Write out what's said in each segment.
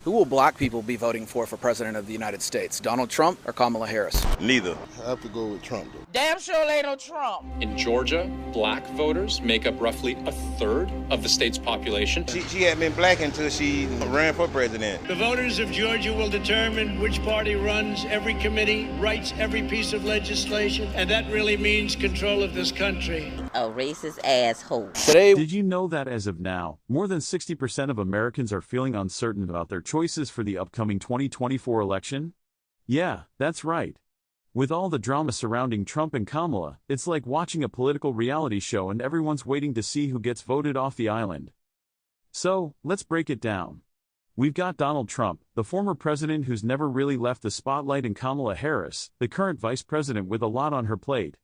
Who will black people be voting for President of the United States? Donald Trump or Kamala Harris? Neither. I have to go with Trump, though. Damn sure ain't no Trump. In Georgia, black voters make up roughly a third of the state's population. She hadn't been black until she ran for president. The voters of Georgia will determine which party runs every committee, writes every piece of legislation, and that really means control of this country. A racist asshole. Today, Did you know that as of now, more than 60% of Americans are feeling uncertain about their choices for the upcoming 2024 election? Yeah, that's right. With all the drama surrounding Trump and Kamala, it's like watching a political reality show and everyone's waiting to see who gets voted off the island. So, let's break it down. We've got Donald Trump, the former president who's never really left the spotlight, and Kamala Harris, the current vice president with a lot on her plate.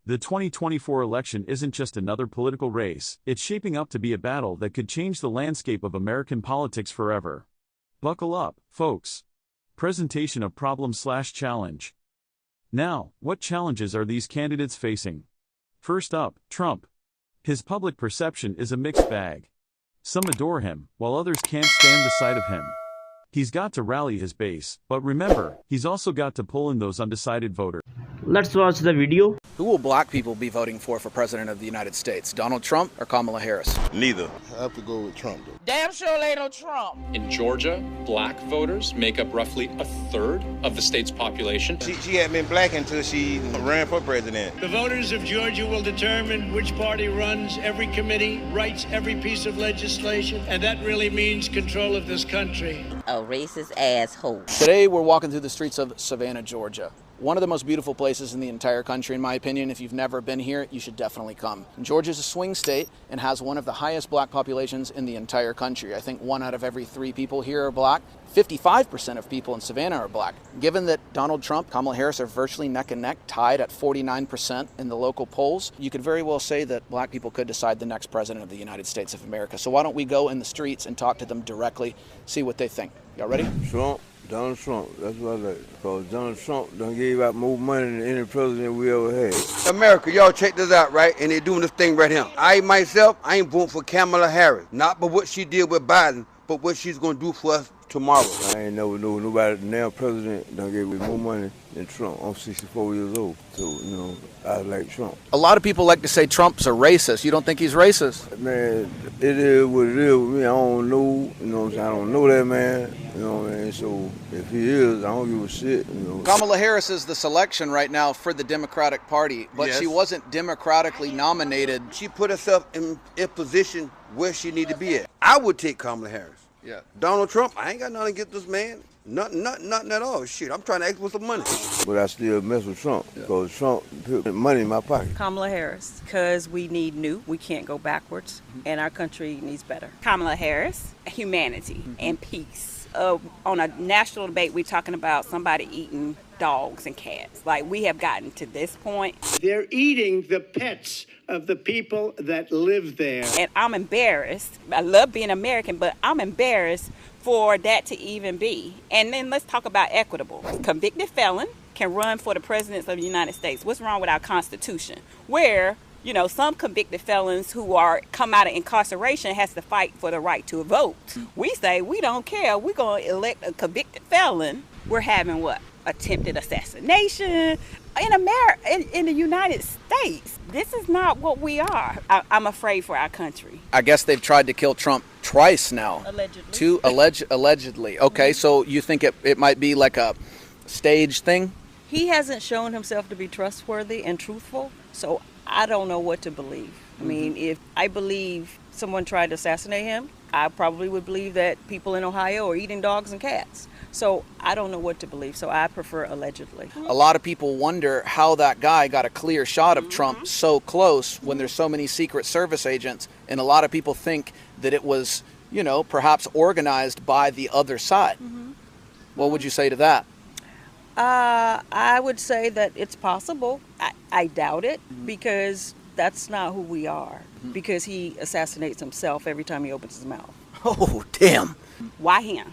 The 2024 election isn't just another political race, it's shaping up to be a battle that could change the landscape of American politics forever. Buckle up, folks. Presentation of problem/challenge. Now, what challenges are these candidates facing? First up, Trump. His public perception is a mixed bag. Some adore him, while others can't stand the sight of him. He's got to rally his base, but remember, he's also got to pull in those undecided voters. Let's watch the video. who will black people be voting for President of the United States? Donald Trump or Kamala Harris? Neither. I have to go with Trump, though. Damn sure ain't no Trump. In Georgia, black voters make up roughly a third of the state's population. She hadn't been black until she ran for president. The voters of Georgia will determine which party runs every committee, writes every piece of legislation, and that really means control of this country. A racist asshole. Today we're walking through the streets of Savannah, Georgia. One of the most beautiful places in the entire country, in my opinion. If you've never been here, you should definitely come. Georgia's a swing state and has one of the highest black populations in the entire country. I think 1 out of every 3 people here are black. 55% of people in Savannah are black. Given that Donald Trump, Kamala Harris are virtually neck and neck, tied at 49% in the local polls, you could very well say that black people could decide the next president of the United States of America. So why don't we go in the streets and talk to them directly, see what they think. Y'all ready? Trump. Donald Trump, that's what I like. Because Donald Trump done gave out more money than any president we ever had. America, y'all check this out, right? And they're doing this thing right here. I ain't voting for Kamala Harris. Not but what she did with Biden, but what she's gonna do for us tomorrow. I ain't never know nobody, now president done gave me more money than Trump. I'm 64 years old, so, I like Trump. A lot of people like to say Trump's a racist. You don't think he's racist? Man, it is what it is with me. I don't know, I don't know that man, so if he is, I don't give a shit, Kamala Harris is the selection right now for the Democratic Party, but Yes. she wasn't democratically nominated. She put herself in a position where she need to be at. I would take Kamala Harris. Yeah. Donald Trump, I ain't got nothing against this man. Nothing at all. Shit, I'm trying to ask for some money. But I still mess with Trump, because Trump put money in my pocket. Kamala Harris, because we need new. We can't go backwards, and our country needs better. Kamala Harris, humanity and peace. On a national debate, we're talking about somebody eating dogs and cats. Like, we have gotten to this point. They're eating the pets of the people that live there. And I'm embarrassed. I love being American, but I'm embarrassed for that to even be. And then let's talk about equitable. Convicted felon can run for the president of the United States. What's wrong with our Constitution? Where, some convicted felons who are come out of incarceration has to fight for the right to vote. We say we don't care. We're going to elect a convicted felon. We're having what? Attempted assassination in America, in the United States. This is not what we are. I'm afraid for our country. I guess they've tried to kill Trump twice now. Allegedly. Allegedly. Okay, so you think it might be like a stage thing? He hasn't shown himself to be trustworthy and truthful, so I don't know what to believe. I mean, if I believe someone tried to assassinate him, I probably would believe that people in Ohio are eating dogs and cats. So I don't know what to believe, so I prefer allegedly. A lot of people wonder how that guy got a clear shot of Trump so close when there's so many Secret Service agents, and a lot of people think that it was, perhaps organized by the other side. What would you say to that? I would say that it's possible. I doubt it, because that's not who we are. Because he assassinates himself every time he opens his mouth. Oh, damn. Why him?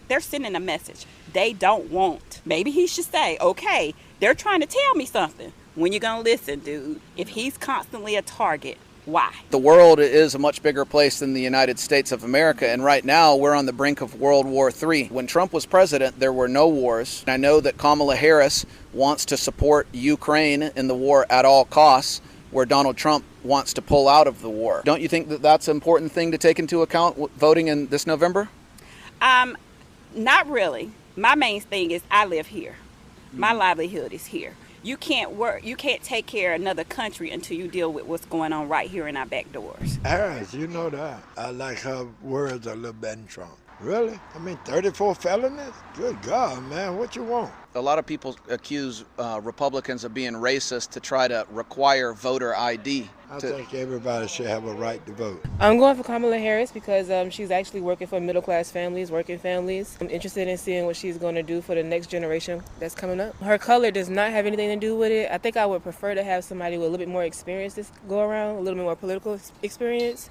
They're sending a message. They don't want. Maybe he should say, okay, they're trying to tell me something. When you gonna listen, dude? If he's constantly a target Why? The world is a much bigger place than the United States of America, and right now we're on the brink of World War III. When Trump was president, there were no wars. I know that Kamala Harris wants to support Ukraine in the war at all costs, where Donald Trump wants to pull out of the war. Don't you think that that's an important thing to take into account voting in this November? Not really. My main thing is I live here. My livelihood is here. You can't work, you can't take care of another country until you deal with what's going on right here in our back doors. Harris, you know that. I like her words a little better than Trump. Really? I mean, 34 felonies? Good God, man, what you want? A lot of people accuse Republicans of being racist to try to require voter ID. I think everybody should have a right to vote. I'm going for Kamala Harris because she's actually working for middle-class families, working families. I'm interested in seeing what she's going to do for the next generation that's coming up. Her color does not have anything to do with it. I think I would prefer to have somebody with a little bit more experience this go around, a little bit more political experience,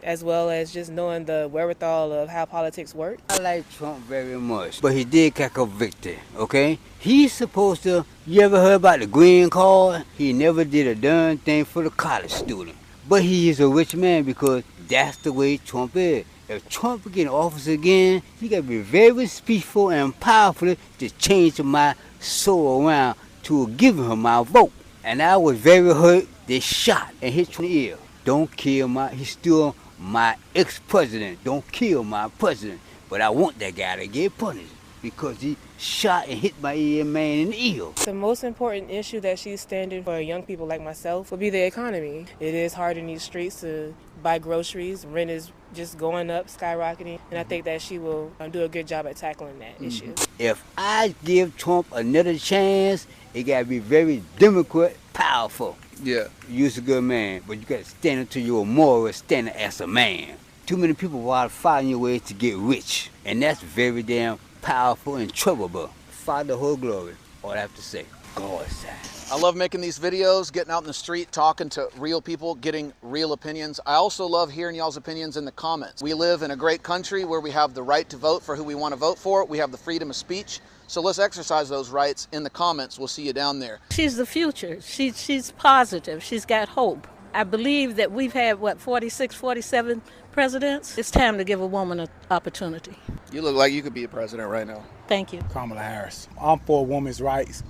as well as just knowing the wherewithal of how politics work. I like Trump very much, but he did catch a victory, okay? He's supposed to, you ever heard about the green card? He never did a darn thing for the college student. But he is a rich man because that's the way Trump is. If Trump get in office again, he got to be very speechful and powerful to change my soul around to give him my vote. And I was very hurt. They shot and hit Trump in the ear. Don't kill he's still my ex-president. Don't kill my president. But I want that guy to get punished because he shot and hit my ear man in the ear. The most important issue that she's standing for young people like myself would be the economy. It is hard in these streets to buy groceries. Rent is just going up, skyrocketing, and I think that she will do a good job at tackling that issue. If I give Trump another chance, it got to be very Democrat powerful. Yeah. You're a good man, but you got to stand up to your moral standing as a man. Too many people are finding your way to get rich, and that's very damn powerful and troublable. Father, whole glory. All I have to say, God side. I love making these videos, getting out in the street, talking to real people, getting real opinions. I also love hearing y'all's opinions in the comments. We live in a great country where we have the right to vote for who we want to vote for. We have the freedom of speech. So let's exercise those rights in the comments. We'll see you down there. She's the future. She's positive. She's got hope. I believe that we've had, 46, 47 presidents? It's time to give a woman an opportunity. You look like you could be a president right now. Thank you. Kamala Harris. I'm for women's rights.